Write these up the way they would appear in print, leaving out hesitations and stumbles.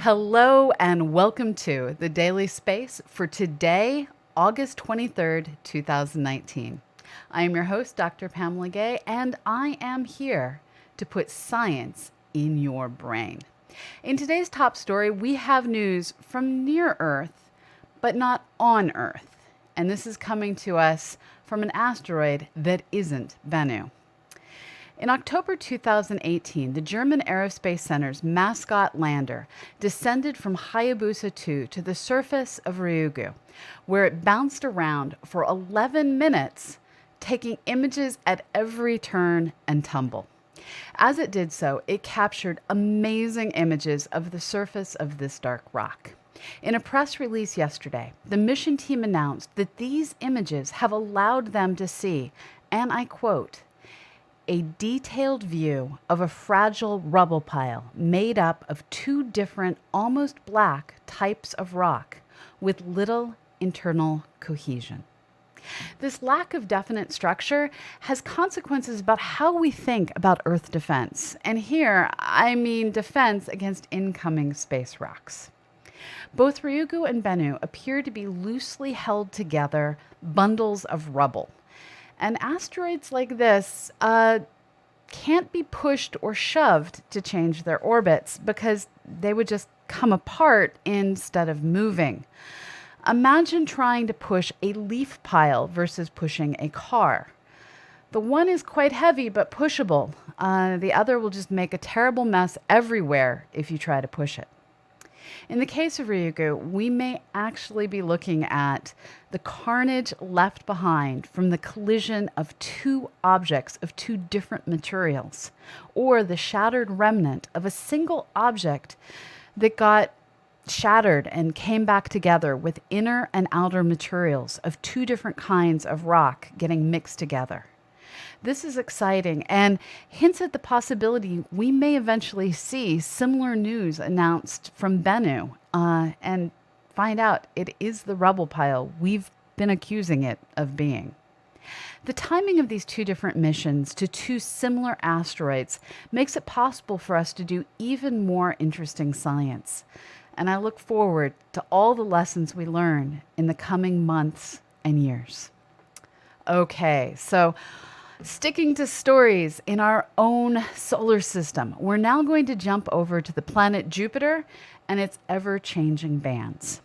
Hello and welcome to the Daily Space for today, August 23rd, 2019. I am your host, Dr. Pamela Gay, and I am here to put science in your brain. In today's top story, we have news from near Earth, but not on Earth. And this is coming to us from an asteroid that isn't Bennu. In October 2018, the German Aerospace Center's mascot lander descended from Hayabusa 2 to the surface of Ryugu, where it bounced around for 11 minutes, taking images at every turn and tumble. As it did so, it captured amazing images of the surface of this dark rock. In a press release yesterday, the mission team announced that these images have allowed them to see, and I quote, a detailed view of a fragile rubble pile made up of two different, almost black types of rock with little internal cohesion. This lack of definite structure has consequences about how we think about Earth defense. And here, I mean defense against incoming space rocks. Both Ryugu and Bennu appear to be loosely held together bundles of rubble. And asteroids like this can't be pushed or shoved to change their orbits because they would just come apart instead of moving. Imagine trying to push a leaf pile versus pushing a car. The one is quite heavy but pushable. The other will just make a terrible mess everywhere if you try to push it. In the case of Ryugu, we may actually be looking at the carnage left behind from the collision of two objects of two different materials, or the shattered remnant of a single object that got shattered and came back together with inner and outer materials of two different kinds of rock getting mixed together. This is exciting and hints at the possibility we may eventually see similar news announced from Bennu and find out it is the rubble pile we've been accusing it of being. The timing of these two different missions to two similar asteroids makes it possible for us to do even more interesting science. And I look forward to all the lessons we learn in the coming months and years. Okay, so sticking to stories in our own solar system, we're now going to jump over to the planet Jupiter and its ever-changing bands.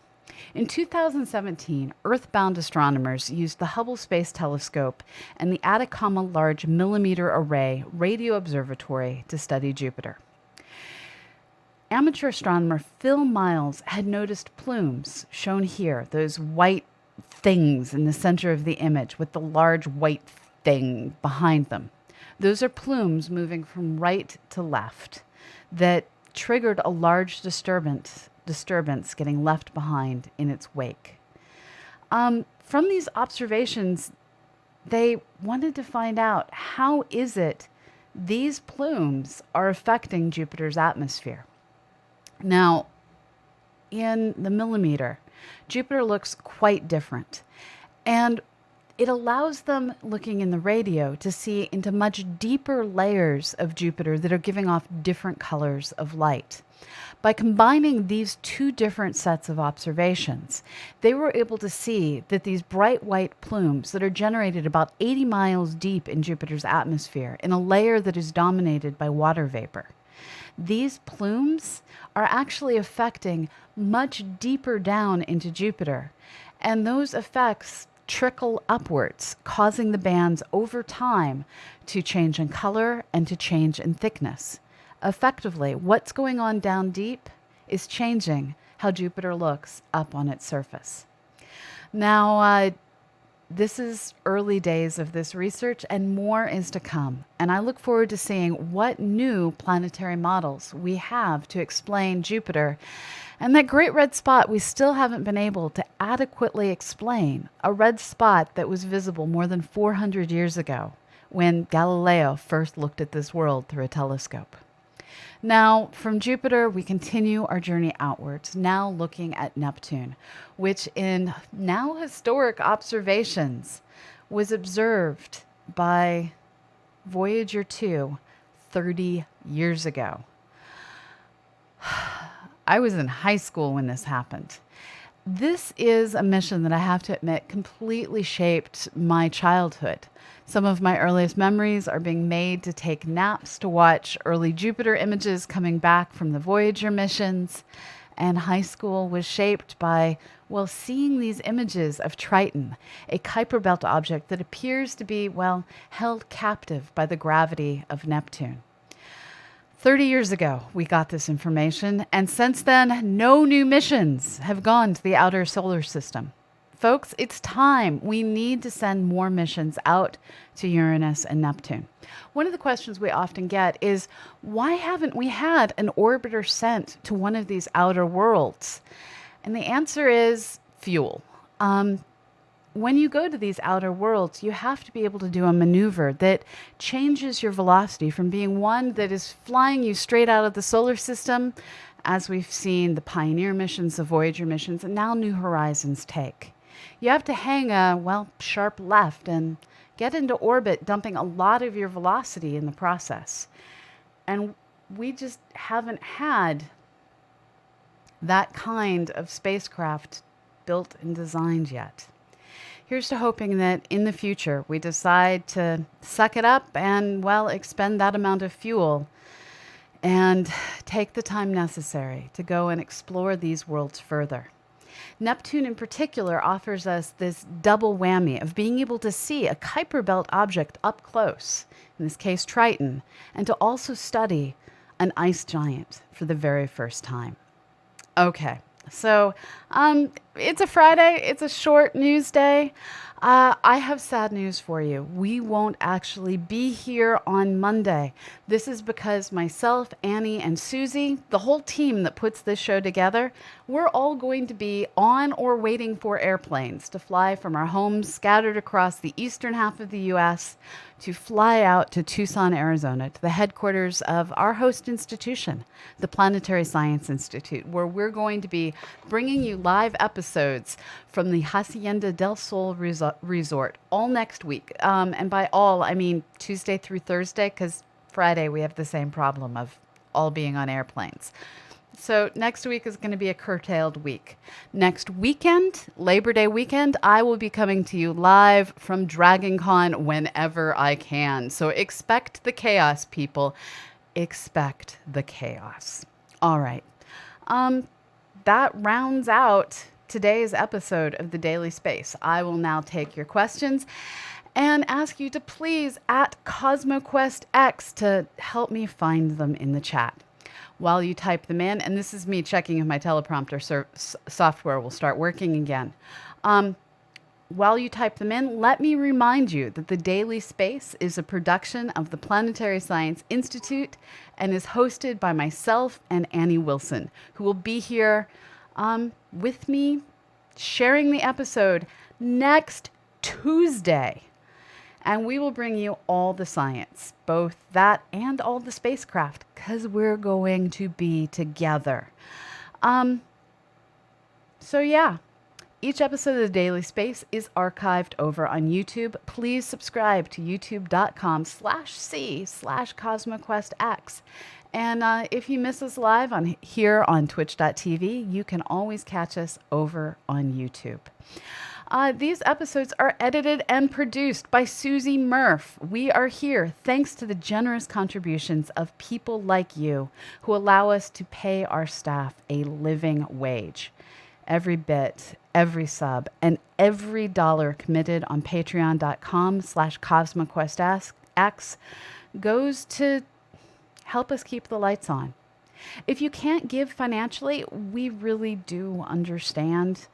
In 2017, Earth-bound astronomers used the Hubble Space Telescope and the Atacama Large Millimeter Array Radio Observatory to study Jupiter. Amateur astronomer Phil Miles had noticed plumes, shown here, those white things in the center of the image with the large white thing behind them. Those are plumes moving from right to left that triggered a large disturbance getting left behind in its wake. From these observations, they wanted to find out how is it these plumes are affecting Jupiter's atmosphere. Now, in the millimeter, Jupiter looks quite different, and it allows them, looking in the radio, to see into much deeper layers of Jupiter that are giving off different colors of light. By combining these two different sets of observations, they were able to see that these bright white plumes that are generated about 80 miles deep in Jupiter's atmosphere in a layer that is dominated by water vapor. These plumes are actually affecting much deeper down into Jupiter, and those effects trickle upwards, causing the bands over time to change in color and to change in thickness. Effectively, what's going on down deep is changing how Jupiter looks up on its surface. Now, this is early days of this research and more is to come. And I look forward to seeing what new planetary models we have to explain Jupiter and that great red spot we still haven't been able to adequately explain, a red spot that was visible more than 400 years ago when Galileo first looked at this world through a telescope. Now, from Jupiter, we continue our journey outwards, now looking at Neptune, which in now historic observations was observed by Voyager 2 30 years ago. I was in high school when this happened. This is a mission that I have to admit completely shaped my childhood. Some of my earliest memories are being made to take naps to watch early Jupiter images coming back from the Voyager missions. And high school was shaped by, well, seeing these images of Triton, a Kuiper Belt object that appears to be, well, held captive by the gravity of Neptune. 30 years ago, we got this information, and since then, no new missions have gone to the outer solar system. Folks, it's time. We need to send more missions out to Uranus and Neptune. One of the questions we often get is, why haven't we had an orbiter sent to one of these outer worlds? And the answer is fuel. When you go to these outer worlds, you have to be able to do a maneuver that changes your velocity from being one that is flying you straight out of the solar system, as we've seen the Pioneer missions, the Voyager missions, and now New Horizons take. You have to hang a, sharp left and get into orbit, dumping a lot of your velocity in the process. And we just haven't had that kind of spacecraft built and designed yet. Here's to hoping that in the future we decide to suck it up and, expend that amount of fuel and take the time necessary to go and explore these worlds further. Neptune in particular offers us this double whammy of being able to see a Kuiper Belt object up close, in this case Triton, and to also study an ice giant for the very first time. Okay. So it's a Friday. It's a short news day. I have sad news for you. We won't actually be here on Monday. This is because myself, Annie, and Susie, the whole team that puts this show together, we're all going to be on or waiting for airplanes to fly from our homes scattered across the eastern half of the U.S. to fly out to Tucson, Arizona, to the headquarters of our host institution, the Planetary Science Institute, where we're going to be bringing you live episodes from the Hacienda del Sol Resort all next week. And by all, I mean Tuesday through Thursday, because Friday we have the same problem of all being on airplanes. So next week is going to be a curtailed week. Next weekend, Labor Day weekend, I will be coming to you live from DragonCon whenever I can. So expect the chaos, people. Expect the chaos. All right. That rounds out today's episode of the Daily Space. I will now take your questions and ask you to please at CosmoQuest X to help me find them in the chat. While you type them in, and this is me checking if my teleprompter software will start working again. While you type them in, let me remind you that the Daily Space is a production of the Planetary Science Institute and is hosted by myself and Annie Wilson, who will be here with me sharing the episode next Tuesday. And we will bring you all the science, both that and all the spacecraft, because we're going to be together. Each episode of the Daily Space is archived over on YouTube. Please subscribe to youtube.com/c/CosmoQuestX. And if you miss us live here on twitch.tv, you can always catch us over on YouTube. These episodes are edited and produced by Susie Murph. We are here thanks to the generous contributions of people like you who allow us to pay our staff a living wage. Every bit, every sub, and every dollar committed on patreon.com/CosmoQuestX goes to help us keep the lights on. If you can't give financially, we really do understand.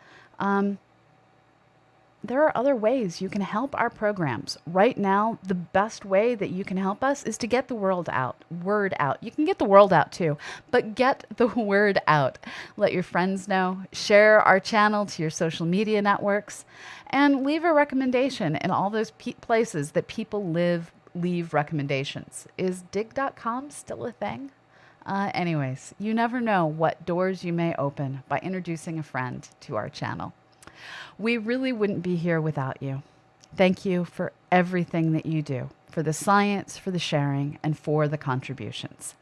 There are other ways you can help our programs. Right now, the best way that you can help us is to get the word out. You can get the world out too, but get the word out. Let your friends know, share our channel to your social media networks, and leave a recommendation in all those places that people leave recommendations. Is dig.com still a thing? Anyways, you never know what doors you may open by introducing a friend to our channel. We really wouldn't be here without you. Thank you for everything that you do, for the science, for the sharing, and for the contributions.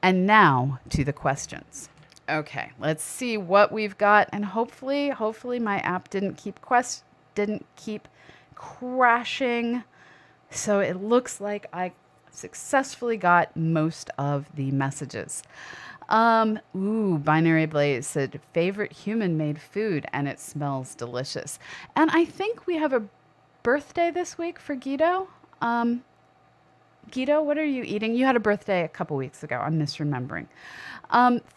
And now to the questions. Okay, let's see what we've got, and hopefully my app didn't keep crashing. So it looks like I successfully got most of the messages. Binary Blaze said favorite human-made food, and it smells delicious. And I think we have a birthday this week for Guido. Guido, what are you eating? You had a birthday a couple weeks ago. I'm misremembering.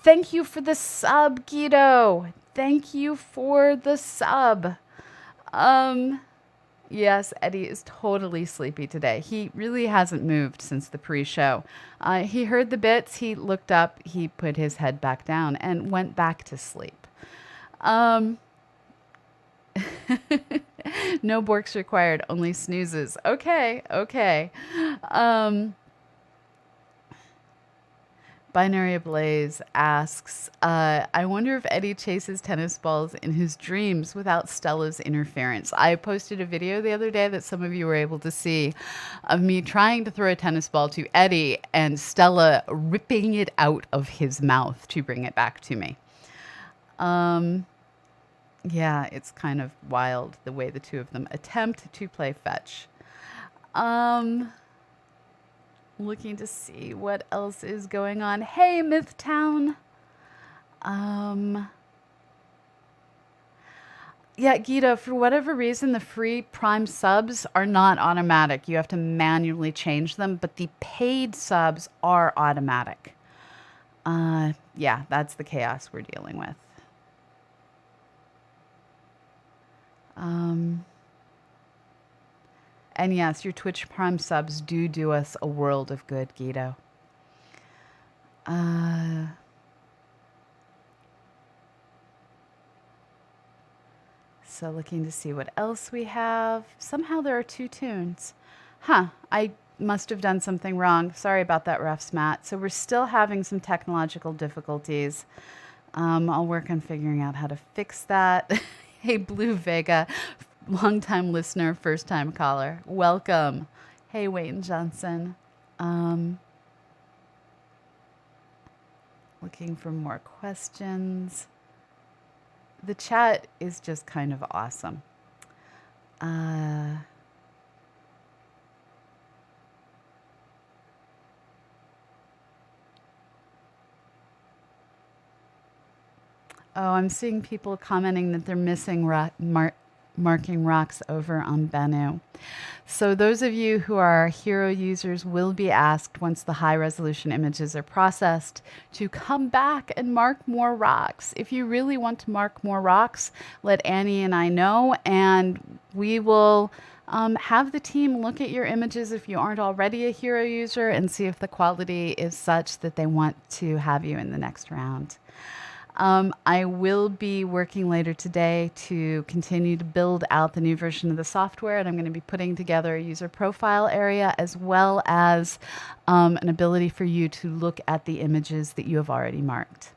Thank you for the sub, Guido. Thank you for the sub. Yes, Eddie is totally sleepy today. He really hasn't moved since the pre-show. He heard the bits, he looked up, he put his head back down and went back to sleep. No borks required, only snoozes. Okay. Binary Blaze asks, I wonder if Eddie chases tennis balls in his dreams without Stella's interference. I posted a video the other day that some of you were able to see of me trying to throw a tennis ball to Eddie and Stella ripping it out of his mouth to bring it back to me. Yeah, it's kind of wild the way the two of them attempt to play fetch. Looking to see what else is going on. Hey, Mythtown. Yeah, Gita, for whatever reason, the free Prime subs are not automatic. You have to manually change them, but the paid subs are automatic. Yeah, that's the chaos we're dealing with. And yes, your Twitch Prime subs do us a world of good, Guido. So looking to see what else we have. Somehow there are 2 tunes. I must have done something wrong. Sorry about that, Refs Matt. So we're still having some technological difficulties. I'll work on figuring out how to fix that. Hey, Blue Vega. Long-time listener, first-time caller. Welcome. Hey, Wayne Johnson. Looking for more questions. The chat is just kind of awesome. I'm seeing people commenting that they're missing marking rocks over on Bennu. So those of you who are hero users will be asked once the high resolution images are processed to come back and mark more rocks. If you really want to mark more rocks, let Annie and I know, and we will have the team look at your images if you aren't already a hero user and see if the quality is such that they want to have you in the next round. I will be working later today to continue to build out the new version of the software, and I'm going to be putting together a user profile area as well as an ability for you to look at the images that you have already marked.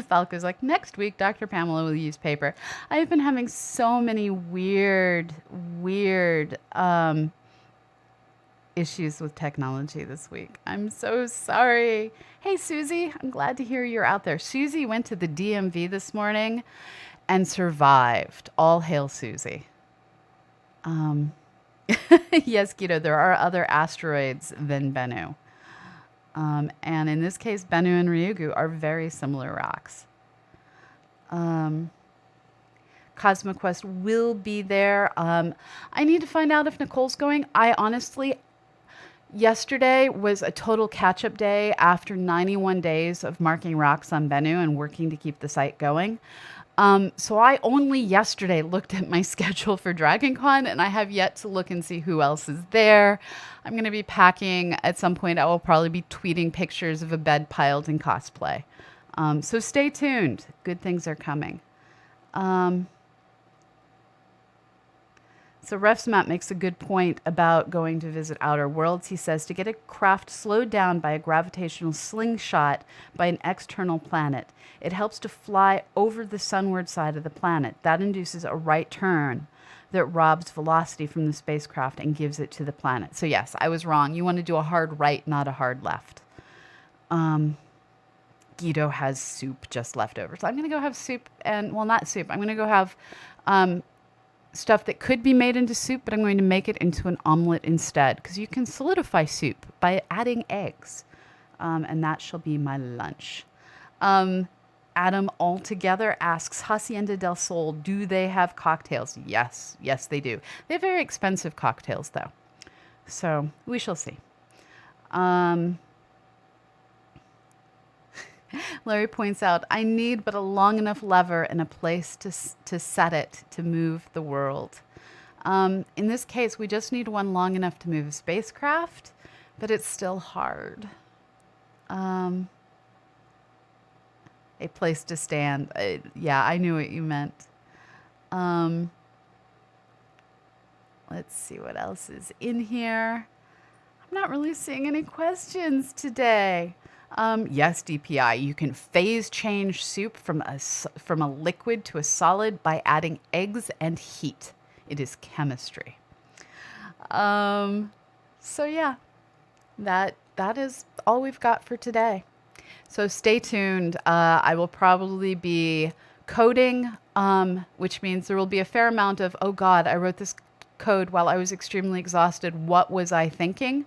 Falco's like, next week, Dr. Pamela will use paper. I've been having so many weird issues with technology this week. I'm so sorry. Hey, Susie, I'm glad to hear you're out there. Susie went to the DMV this morning and survived. All hail Susie. Yes, Guido, there are other asteroids than Bennu. And in this case, Bennu and Ryugu are very similar rocks. CosmoQuest will be there. I need to find out if Nicole's going. Yesterday was a total catch-up day after 91 days of marking rocks on Bennu and working to keep the site going. So I only yesterday looked at my schedule for DragonCon, and I have yet to look and see who else is there. I'm going to be packing at some point. I will probably be tweeting pictures of a bed piled in cosplay. So stay tuned. Good things are coming. So RefsMat makes a good point about going to visit outer worlds. He says to get a craft slowed down by a gravitational slingshot by an external planet. It helps to fly over the sunward side of the planet. That induces a right turn that robs velocity from the spacecraft and gives it to the planet. So yes, I was wrong. You want to do a hard right, not a hard left. Guido has soup just left over. So I'm going to go have soup and, well, not soup. I'm going to go have stuff that could be made into soup, but I'm going to make it into an omelet instead, because you can solidify soup by adding eggs. And that shall be my lunch. Adam Altogether asks, Hacienda del Sol, do they have cocktails? Yes, they do. They have very expensive cocktails, though. So we shall see. Larry points out, I need but a long enough lever and a place to set it to move the world. In this case, we just need one long enough to move a spacecraft, but it's still hard. A place to stand. Yeah, I knew what you meant. Let's see what else is in here. I'm not really seeing any questions today. Yes, DPI, you can phase change soup from a liquid to a solid by adding eggs and heat. It is chemistry. So yeah, that is all we've got for today. So stay tuned. I will probably be coding, which means there will be a fair amount of, oh God, I wrote this code while I was extremely exhausted. What was I thinking?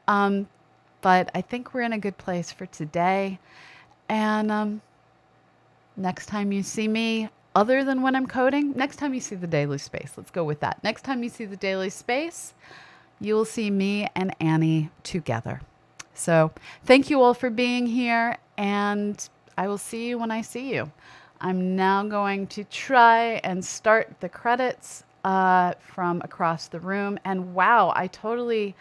But I think we're in a good place for today. And next time you see me, other than when I'm coding, next time you see the Daily Space, let's go with that. Next time you see the Daily Space, you will see me and Annie together. So thank you all for being here, and I will see you when I see you. I'm now going to try and start the credits from across the room. And wow, I totally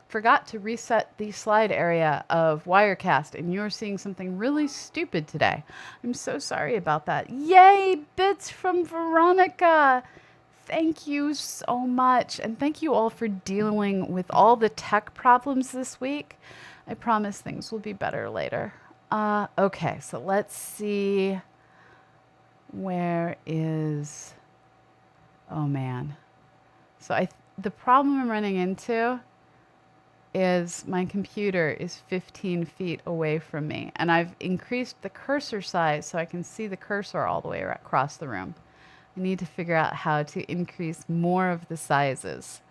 forgot to reset the slide area of Wirecast, and you're seeing something really stupid today. I'm so sorry about that. Yay, bits from Veronica. Thank you so much. And thank you all for dealing with all the tech problems this week. I promise things will be better later. Okay, so let's see. Where is... Oh, man. So the problem I'm running into is my computer is 15 feet away from me. And I've increased the cursor size so I can see the cursor all the way across the room. I need to figure out how to increase more of the sizes.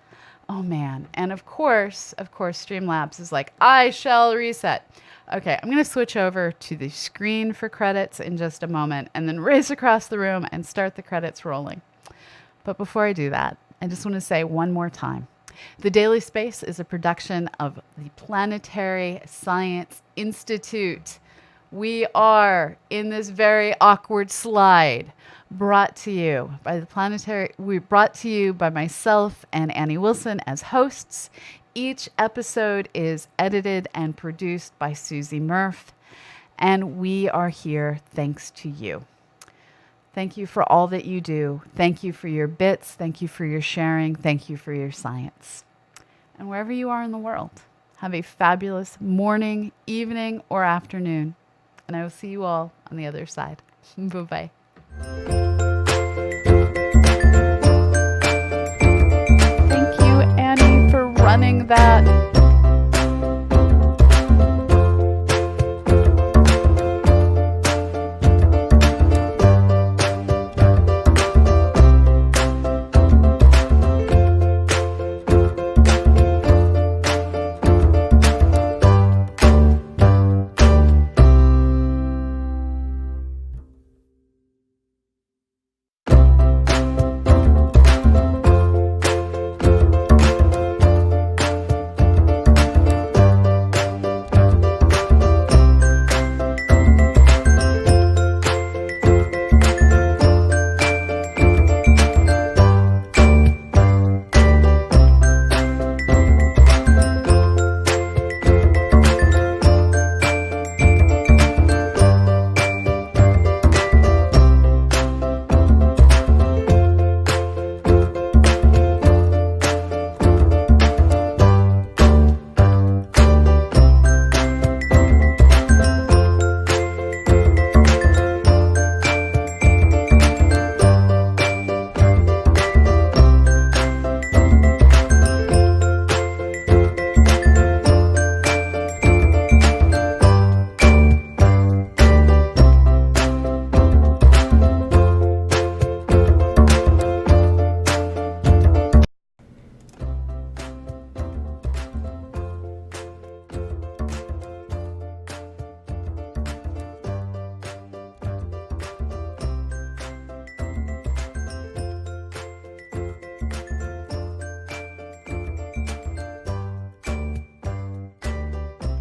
Oh man. And of course, Streamlabs is like, I shall reset. Okay, I'm gonna switch over to the screen for credits in just a moment and then race across the room and start the credits rolling. But before I do that, I just wanna say one more time. The Daily Space is a production of the Planetary Science Institute. We are, in this very awkward slide, brought to you by myself and Annie Wilson as hosts. Each episode is edited and produced by Susie Murph, and we are here thanks to you. Thank you for all that you do. Thank you for your bits. Thank you for your sharing. Thank you for your science. And wherever you are in the world, have a fabulous morning, evening, or afternoon. And I will see you all on the other side. Bye-bye. Thank you, Annie, for running that